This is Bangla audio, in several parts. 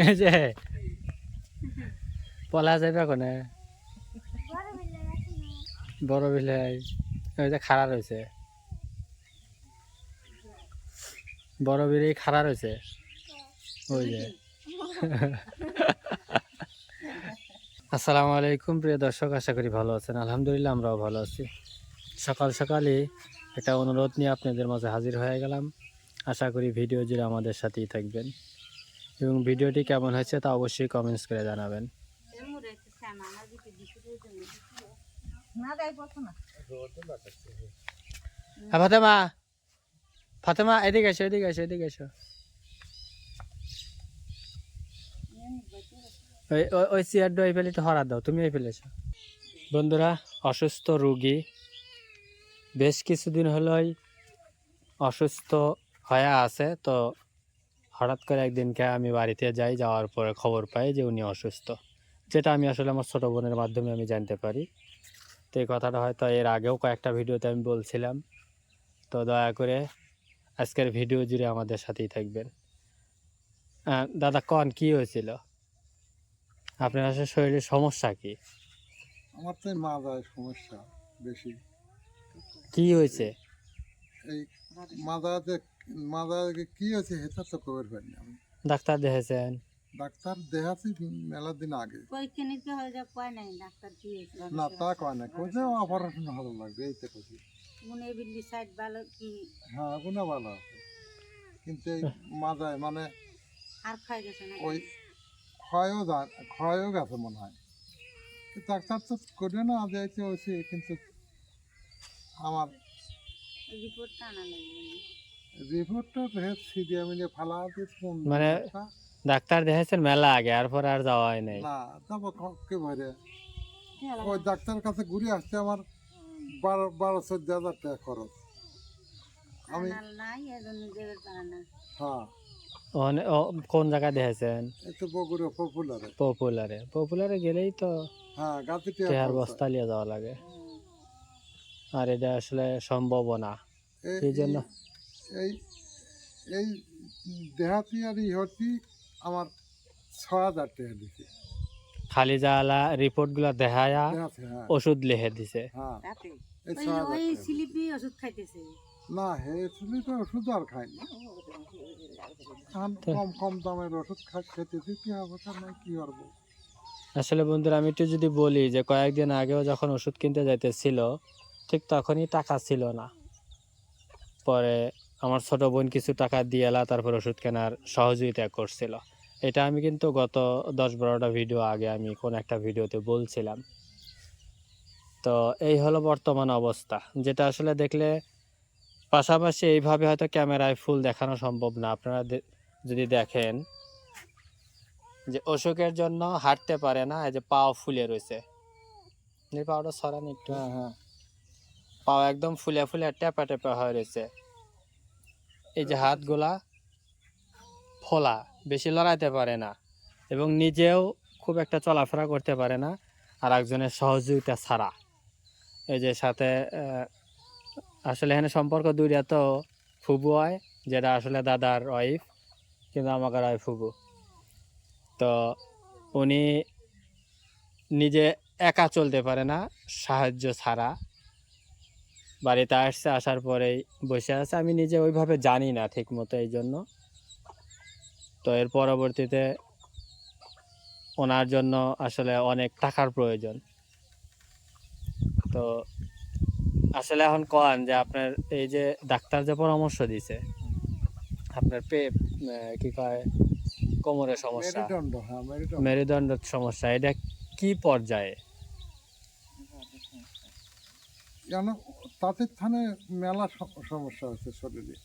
এই যে পলা যাইবা কোনে বড় বিলাই ওই যে খাড়া রয়েছে বড় বিড়ি খাড়া রয়েছে ওই যে আসসালামু আলাইকুম প্রিয় দর্শক, আশা করি ভালো আছেন। আলহামদুলিল্লাহ আমরাও ভালো আছি। সকাল সকালই একটা অনুরোধ নিয়ে আপনাদের মাঝে হাজির হয়ে গেলাম। আশা করি ভিডিও জুড়ে আমাদের সাথেই থাকবেন এবং ভিডিওটি কেমন হয়েছে তা অবশ্যই কমেন্টস করে জানাবেন। ফাতেমা ফাতেমা এদিকে এসো এদিকে এসো এদিকে এসো। ওই চেয়ারটা এই ফেলে তো হরা দাও, তুমি এই ফেলেছো। বন্ধুরা, অসুস্থ রোগী বেশ কিছুদিন হলোই অসুস্থ হয়ে আছে। তো হঠাৎ করে একদিনকে আমি বাড়িতে যাওয়ার পরে খবর পাই যে উনি অসুস্থ, যেটা আমি আসলে আমার ছোটো বোনের মাধ্যমে আমি জানতে পারি। তো এই কথাটা হয়তো এর আগেও কয়েকটা ভিডিওতে আমি বলছিলাম। তো দয়া করে আজকের ভিডিও জুড়ে আমাদের সাথেই থাকবেন। দাদা কন কি হয়েছিল? আপনার আসলে শরীরের সমস্যা কি? আমার তো মাথায় সমস্যা বেশি। কি হয়েছে? এই মাথায় কি হয়েছে সেটা তো খবর পাইনি আমি। ডাক্তার দেখেছেন? ডাক্তার দেখাচ্ছি মেলা দিন আগে। না তা কয় না, কইছে অপারেশন ভালো লাগবে এই তো কইছি। হ্যাঁ গুণা ভালো আছে, কিন্তু এই মাথায় মানে ওই ক্ষয়ও গেছে মনে হয়। ডাক্তার তো করে না যাইতে হয়েছে, কিন্তু আমার রিপোর্টটা সিডিয়া মিলে ফালা মানে ডাক্তার দেখেছেন মেলা আগে, এরপর আর যাওয়া হয় নাই? না যাবো কে ভরে। ওই ডাক্তারের কাছে ঘুরে আসতে আমার 12-14 হাজার টাকা খরচ। আমি হ্যাঁ। কোন জায়গায় দেখেছেন? একটু বগুড়া পপুলারে। পপুলারে? পপুলারে গেলেই তো হ্যাঁ গাছে টেহার বস্তা নিয়ে যাওয়া লাগে, আর এটা আসলে সম্ভব না। এই জন্য এই এই দেহাতি আর ইহতি আমার 6,000 টাকা দিছে। খালি জালা রিপোর্ট গুলা দেখায়া ওষুধ লিখে দিছে। হ্যাঁ এই 6,000 না হেছিল তো ওষুধ আর খাইনি। কম দামের ওষুধ খেতেছি, কি অবস্থা নাই কি করবো। আসলে বন্ধুরা, আমি একটু যদি বলি যে কয়েকদিন আগেও যখন ওষুধ কিনতে যাইতেছিল ঠিক তখনই টাকা ছিল না। পরে আমার ছোট বোন কিছু টাকা দিয়ে এলা, তারপর ওষুধ কেনার সহযোগিতা করছিল। এটা আমি কিন্তু গত 10-12টা ভিডিও আগে আমি কোন একটা ভিডিওতে বলছিলাম। তো এই হলো বর্তমান অবস্থা, যেটা আসলে দেখলে পাশাপাশি এইভাবে হয়তো ক্যামেরায় ফুল দেখানো সম্ভব না। আপনারা যদি দেখেন যে অসুখের জন্য হাঁটতে পারে না, এই যে পাও ফুলে রয়েছে, পাওটা সরান একটু। হ্যাঁ পাও একদম ফুলে ফুলে টেপা টেপা হয়ে রয়েছে। এই যে হাতগুলা ফোলা, বেশি লড়াইতে পারে না এবং নিজেও খুব একটা চলাফেরা করতে পারে না আর একজনের সহযোগিতা ছাড়া। এই যে সাথে আসলে এখানে সম্পর্ক দুইটা, তো ফুবু হয় যেটা আসলে দাদার ওয়াইফ, কিন্তু আমাকে হয় ফুবু। তো উনি নিজে একা চলতে পারে না সাহায্য ছাড়া। বাড়িতে আসছে, আসার পরেই বসে আছে। আমি নিজে ওইভাবে জানি না ঠিক মতো, এই জন্য। তো এর পরবর্তীতে ওনার জন্য আসলে অনেক টাকার প্রয়োজন। তো আসলে এখন কন যে আপনার এই যে ডাক্তার যে পরামর্শ দিছে, আপনার কি কয় কোমরের সমস্যা, মেরুদণ্ড সমস্যা, এটা কি পর্যায়ে? কেন তাতে থানে মেলা সমস্যা হচ্ছে শরীরে।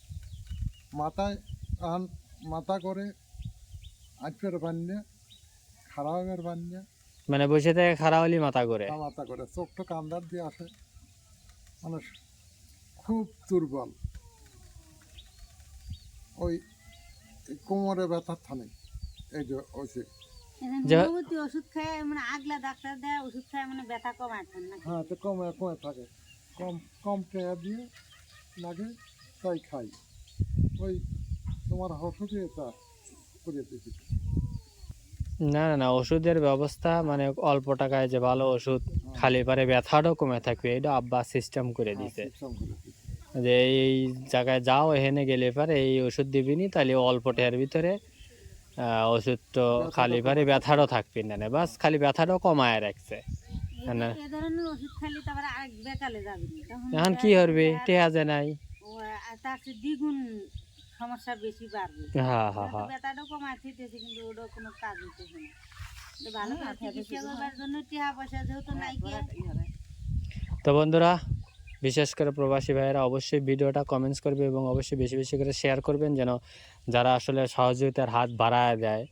মাথায় মাথা করে আজকের বান্যা খারাপের বান্যা, মানে বসে থেকে খারাপ হলি মাথা করে চোখটা কান্দার দিয়ে আসে, মানে খুব দুর্বল। ওই কোমরে ব্যথার থানে এই যে ওষুধ খায় মানে আগলা ডাক্তার দেয় ওষুধ খায় মানে ব্যথা কমায় না। হ্যাঁ তো কমে থাকে, কম টাকা দিয়ে লাগে তাই খাই। ওই তোমার ওষুধে এটা করে দিয়েছি। না না না, ওষুধের ব্যবস্থা মানে অল্প টাকায় যে ভালো ওষুধ খালি পারে ব্যথাটাও কমে থাকবে, এটা আব্বা সিস্টেম করে দিছে। সিস্টেম করে দিছে। যে এই জায়গায় যাও, এখানে গেলে পারে এই ওষুধ দিবিনি, তাহলে অল্প টাকার ভিতরে ওষুধ তো খালি পারে ব্যথাটাও থাকবে না, বাস খালি ব্যথাটাও কমায় রাখছে। না এ ধরনের ওষুধ খাইলে তারপরে আরেক বেকালে যাবে না, তখন এখন কি করবে, টেহা যে নাই। তার চেয়ে দ্বিগুণ সমস্যা বেশি বাড়বে। হ্যাঁ হ্যাঁ হ্যাঁ। ব্যথাটাও কমায় দিতেছে কিন্তু ওটাও কোনো কাজ হইতেছে না। তো ভালো করে চিকিৎসা করবার জন্য টাকা পয়সা যেহেতু নাই কি তো বন্ধুরা, বিশেষ করে প্রবাসী ভাইয়েরা অবশ্যই ভিডিওটা কমেন্টস করবে এবং অবশ্যই বেশি বেশি করে শেয়ার করবেন, যেন যারা আসলে সহযোগিতার হাত বাড়ায় দেয়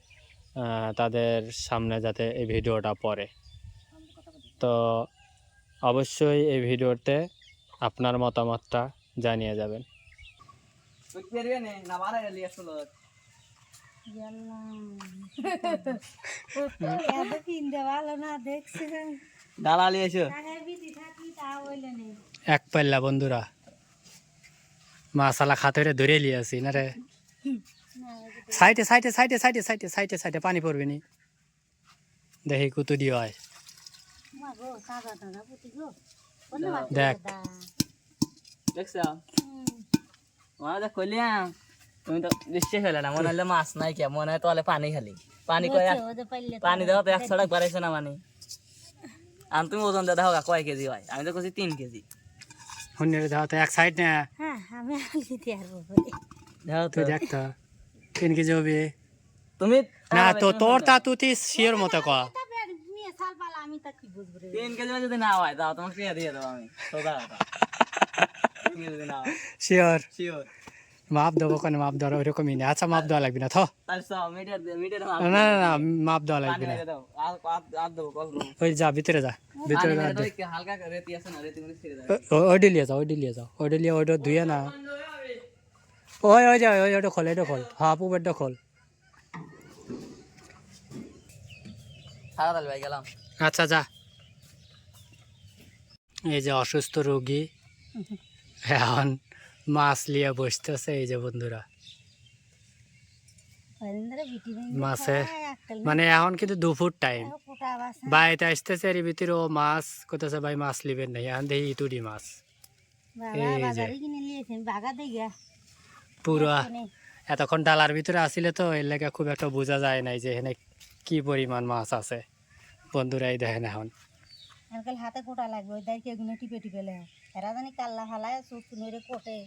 তাদের সামনে যাতে এই ভিডিওটা পড়ে। তো অবশ্যই এই ভিডিওতে আপনার মতামতটা জানিয়ে যাবেন। ভালো না দেখছে দালালি এসো এক পাল্লা বন্ধুরা, মাসালা খাতে ধরে লিয়েছি না রে। সাইডে সাইডে সাইডে সাইডে সাইডে সাইডে সাইডে পানি পড়বে নি, দেখি কুতু দিয়ে হয়। দেখ দেখছো মনে কইলাম তুমি তো বিশ্বাস হলে না, মনে হলে মাছ নাই কে, মনে হয় তলে পানি খালি পানি কয় পানি দেওয়া তো 100 টাকা বাড়াইছে না মানে। আর তুমি ওজন দাদা হোক কয় কেজি হয়, আমি তো কইছি 3 কেজি। হুন্নের দাও তো এক সাইড না, হ্যাঁ আমি দিতে পারবো দাও তো তুই দেখ তো 3 কেজি হবে তুমি না। তো তোর তা তুই শিওর মতো ক। আমি তা কি বুঝবো রে 3 কেজি যদি না হয় দাও তোমাকে পেয়ে দিয়ে দেবো আমি সোজা কথা। 3 কেজি যদি না হয় শিওর শিওর মাপ দেবো, কেন মাপ দেওয়ার ওইরকমই না। আচ্ছা মাপ দেওয়া লাগবে না, থ তাহলে সব মিটার মিটার না না না, মাপ দেওয়া পানি লাগবে না। লাগে দাও আর দেবো কল দেবো ওই যা ভিতরে যা, ভিতরে যা। হালকা রেতি আছে না, রেতি গুলো ছেড়ে দাও। ওইটা লিয়ে যাও, ওইটা লিয়ে যাও, ওইটা লিয়ে ওইটা ধুয়ে না। ওই ওই যা, ওই ওইটা খোল, এটা খোল, হ্যাঁ পুবেরটা খোল। সারা তাহলে ভাই গেলাম। আচ্ছা যা। এই যে অসুস্থ রোগী এখন মাছ লিয়ে বসতেছে, এই যে বন্ধুরা মাছে মানে এখন কিন্তু দুপুর টাইম, বাড়িতে আসতেছে এর ভিতরে ও মাছ করতেছে, ভাই মাছ লিবেন নাই, এখন দেখি ইতুড়ি মাছ এই যে পুরো এতক্ষণ ডালার ভিতরে আসিলে তো এর লেগে খুব একটা বোঝা যায় নাই যে এখানে কি পরিমাণ মাছ আছে। বন্ধুরা এই দেখেন এখন আজকাল হাতে কোটা লাগবে, ওই দাঁড়িয়ে এগুলো টিপে টিপে লে এরা জানি কাল্লা ফালায় চোখ নইরে কোটে,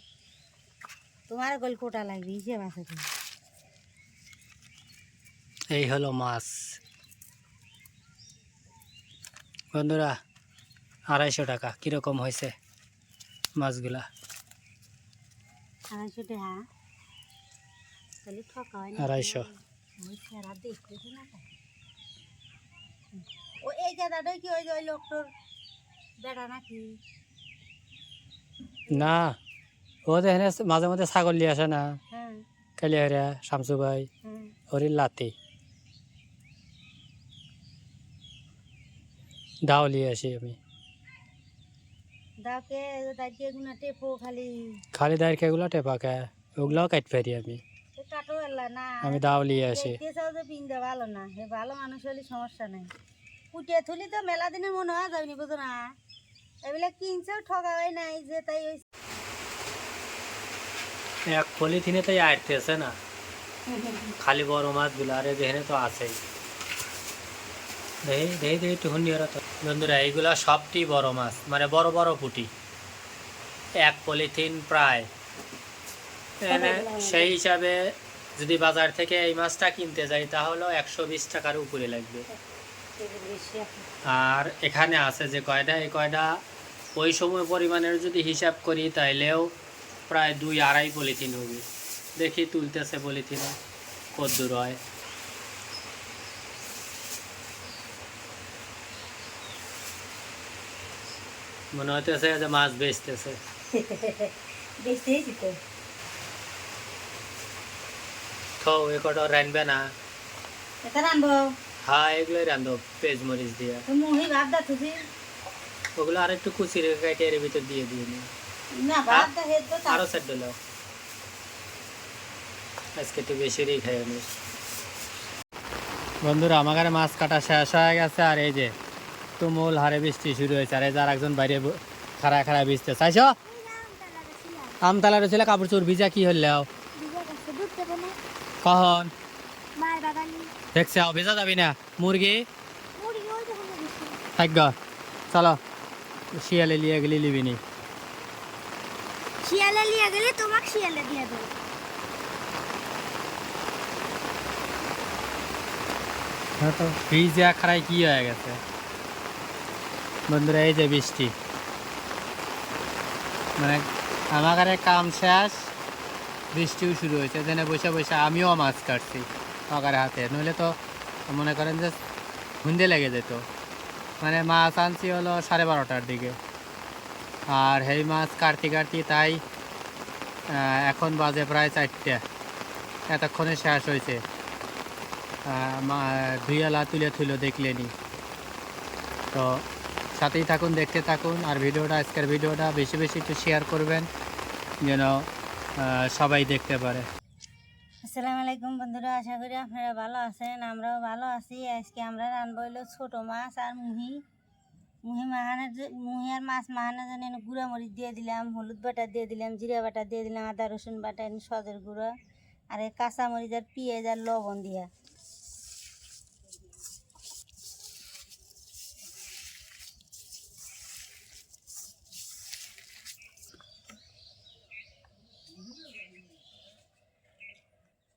তোমার গোল কোটা লাগবে হিসেব আছে কি। এই হলো মাছ বন্ধুরা, 250 টাকা। কিরকম হয়েছে মাছগুলা? 250 টাকা তাহলে ঠকা হয় না। 250 ওই চেহারা দেখতেছে না তাই। ও এই দাদাটাই কি ওই যে ওই লোকটার বেটা নাকি? না, ও দেখেন মাঝে মাঝে ছাগল নিয়ে আসে না, হ্যাঁ কালিয়ারা শামসু ভাই, হ্যাঁ ওর লাতি দাও নিয়ে আসি আমি। দাকে দাঁড়িয়ে এগুলো টেপো খালি খালি দায়ের খেগুলো টেপা খায়, ওগুলাও কাট ফেরি আমি, কাটো এলা না আমি দাও নিয়ে আসি। দেখতেছাও যে পিন্দে ভালো না, হে ভালো মানুষ হলে সমস্যা নাই। কুটিয়ে থুলি তো মেলা দিনে মনে হয় যাবনি, বুঝো না এগুলা কিনছেও ঠকা হয় নাই যে তাই ওই এক পলিথিনে তো আটতেছে না, খালি বড় মাছগুলো, আর এখানে তো আছেই। দেখি দেখি দেখি টুকুন নিয়ে তো বন্ধুরা, এইগুলা সবটি বড় মাছ, মানে বড় বড় পুঁটি। এক পলিথিন প্রায় সেই হিসাবে যদি বাজার থেকে এই মাছটা কিনতে যাই তাহলে 120 টাকার উপরে লাগবে। আর এখানে আছে যে কয়টা, এই কয়টা ওই সময় পরিমাণের যদি হিসাব করি তাইলেও প্রায় 2-2.5 পলিথিন হবে। দেখি তুলতেছে পলিথিনে কত দূর হয়। মনে হইতেছে যে মাছ বেচতেছে। তো এ কটা রানবে না? এটা রানবো হ্যাঁ এগুলোই রান্ধব পেঁয়াজ মরিচ দিয়ে। মুহি ভাত দা তুই ওগুলো আর একটু কুচি কেটে এর ভিতর দিয়ে দিয়ে নি, না ভাত দা হেদ তো আরো সেট দিল। আজকে একটু বেশিরই খাই আমি। বন্ধুরা আমার মাছ কাটা শেষ হয়ে গেছে, আর এই যে তুমুল হারে বৃষ্টি শুরু হয়েছে, আর এই যার একজন বাইরে খাড়া খাড়া ভিজতে চাইছো। আমতলা রয়েছিল কাপড় চোর ভিজা কি হলো কখন দেখছে ভিজা যাবি না মুরগি থাক চলো শিয়ালে লিয়ে গেলি লিবিনি শিয়ালে লিয়ে গেলে তোমাকে শিয়ালে দিয়ে দেবো। হ্যাঁ তো ভিজা খাড়াই কি হয়ে গেছে বন্ধুরা, এই যে বৃষ্টি মানে আমার কাম শেষ, বৃষ্টিও শুরু হয়েছে, যেন বসে বসে আমিও মাছ কাটছি আমার হাতে, নইলে তো মনে করেন যে হুন্দে লেগে যেত। মানে মাছ আনছি হলো 12:30টার দিকে, আর এই মাছ কাটতে কাটতে তাই এখন বাজে প্রায় 4টা, এতক্ষণে শেষ হয়েছে। ধুইয়ালা তুলে থুলো দেখলেনি তো, সাথেই থাকুন, দেখতে থাকুন, আর ভিডিওটা আজকের ভিডিওটা বেশি বেশি একটু শেয়ার করবেন যেন সবাই দেখতে পারে। আসসালামু আলাইকুম বন্ধুরা, আশা করি আপনারা ভালো আছেন, আমরাও ভালো আছি। আজকে আমরা রান্না হইলো ছোটো মাছ আর মুহি মুহি আর মাছ মাহানোর জন্য গুঁড়া মরিচ দিয়ে দিলাম, হলুদ বাটা দিয়ে দিলাম, জিরা বাটা দিয়ে দিলাম, আদা রসুন বাটা, সজের গুঁড়ো, আর এই কাঁচা মরিচ আর পেঁয়াজ আর লবণ দিয়া।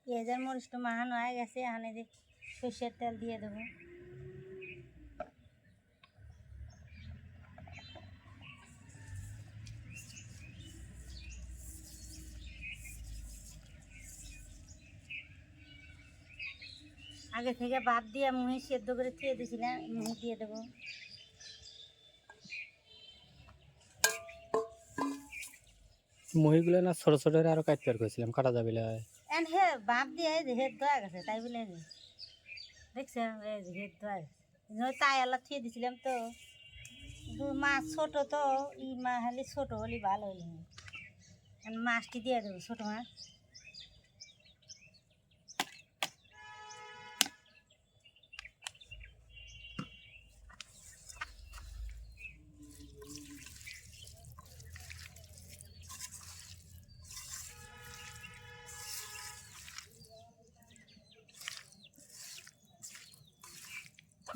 পেঁয়াজ আর মরিচটা মাহানো হয়ে গেছে, এখানে যে সর্ষের তেল দিয়ে দেবো। আগে থেকে ভাত দিয়ে মুহি সেদ্ধ করে থুয়ে দিয়েছিলাম, মুহি দিয়ে দেবো। মহিগুলো না ছোট ছোট আরো কাটতে পার করেছিলাম, কাটা যাবে এন হে ভাত দিয়ে হেদ ধোয়া গেছে, তাই বলে দেখছে হেদ ধোয়া গেছে, তাই আল্লাহ থুয়ে দিয়েছিলাম তো। মাছ ছোট তো, ই মা হলে ছোট হলে ভালো হলে মাছটি দিয়ে দেবো, ছোট মাছ।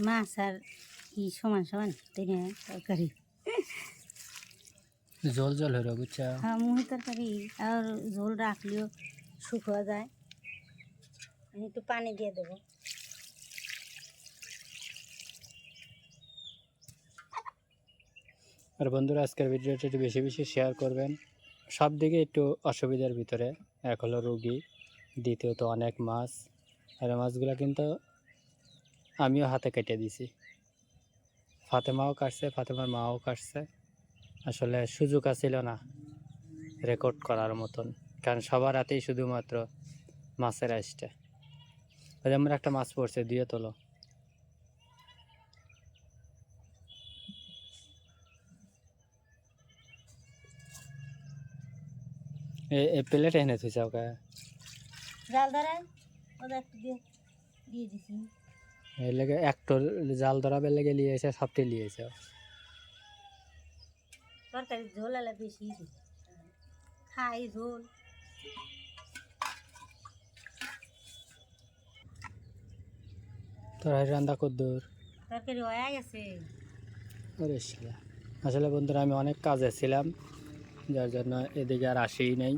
মাছ আর কি সমান সমান তরকারি, জল জল হয়ে বুঝছা। হ্যাঁ মুহি তরকারি আর ঝোল রাখলেও শুকোয়া যায়। আমি একটু পানি দিয়ে দেবো। আর বন্ধুরা আজকের ভিডিওটা একটু বেশি বেশি শেয়ার করবেন। সব দিকে একটু অসুবিধার ভিতরে, এক হলো রুগী, দ্বিতীয়ত অনেক মাছ, আর মাছগুলো কিন্তু আমিও হাতে কেটে দিছি, ফাতেমাও কাটছে, ফাতেমার মাও কাটছে। আসলে সুযোগ আছিল না রেকর্ড করার মতন, কারণ সবার হাতেই শুধুমাত্র মাছের আইসটা। আমার একটা মাছ পড়ছে, দিয়ে তোলো। এই প্লেট এনে থুইছে ওকে জাল ধরে ওদের একটু দিয়ে দিয়ে দিছি। এর লেগে একটু জাল ধরাবে লেগে নিয়ে এসে সবটি নিয়েছে। তরকারি ঝোল এলে বেশি দিই, খাই ঝোল। তোর রান্না কদ্দুর তরকারি হয়ে গেছে। আরে শালা, আসলে বন্ধুরা আমি অনেক কাজে ছিলাম, যার জন্য এদিকে আর আসেই নাই।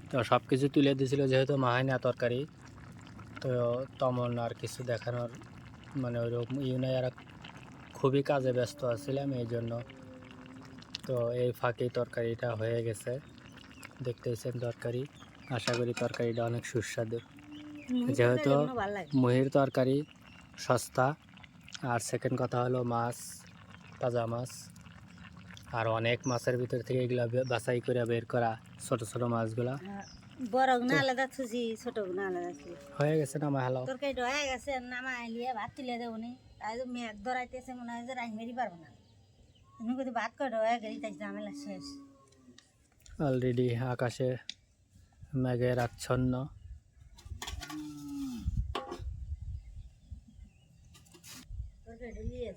তো সব কিছু তুলে দিয়েছিল, যেহেতু মাহাইনা তরকারি, তো তেমন আর কিছু দেখানোর মানে ওইরকম নাই, আর খুবই কাজে ব্যস্ত আছিলাম এই জন্য। তো এই ফাঁকে তরকারিটা হয়ে গেছে, দেখতেছেন তরকারি। আশা করি তরকারিটা অনেক সুস্বাদু, যেহেতু মহির তরকারি সস্তা, আর সেকেন্ড কথা হলো মাছ তাজা মাছ, আর অনেক মাছের ভিতর থেকে এগুলা বাছাই করে বের করা ছোট ছোট মাছগুলা। বড় না আলাদা থুছি, ছোট না আলাদা থুছি। হয়ে গেছে না মা? হ্যালো, তরকারিটা হয়ে গেছে, নামা আইলিয়ে ভাত তুলে দেবো নি। তাই তো মেঘ ধরাইতেছে, মনে হয় যে রাই মেরি পারবো না। তুমি যদি ভাত করে হয়ে গেলি তাই ঝামেলা শেষ। অলরেডি আকাশে মেঘের আচ্ছন্ন। এটা নিয়ে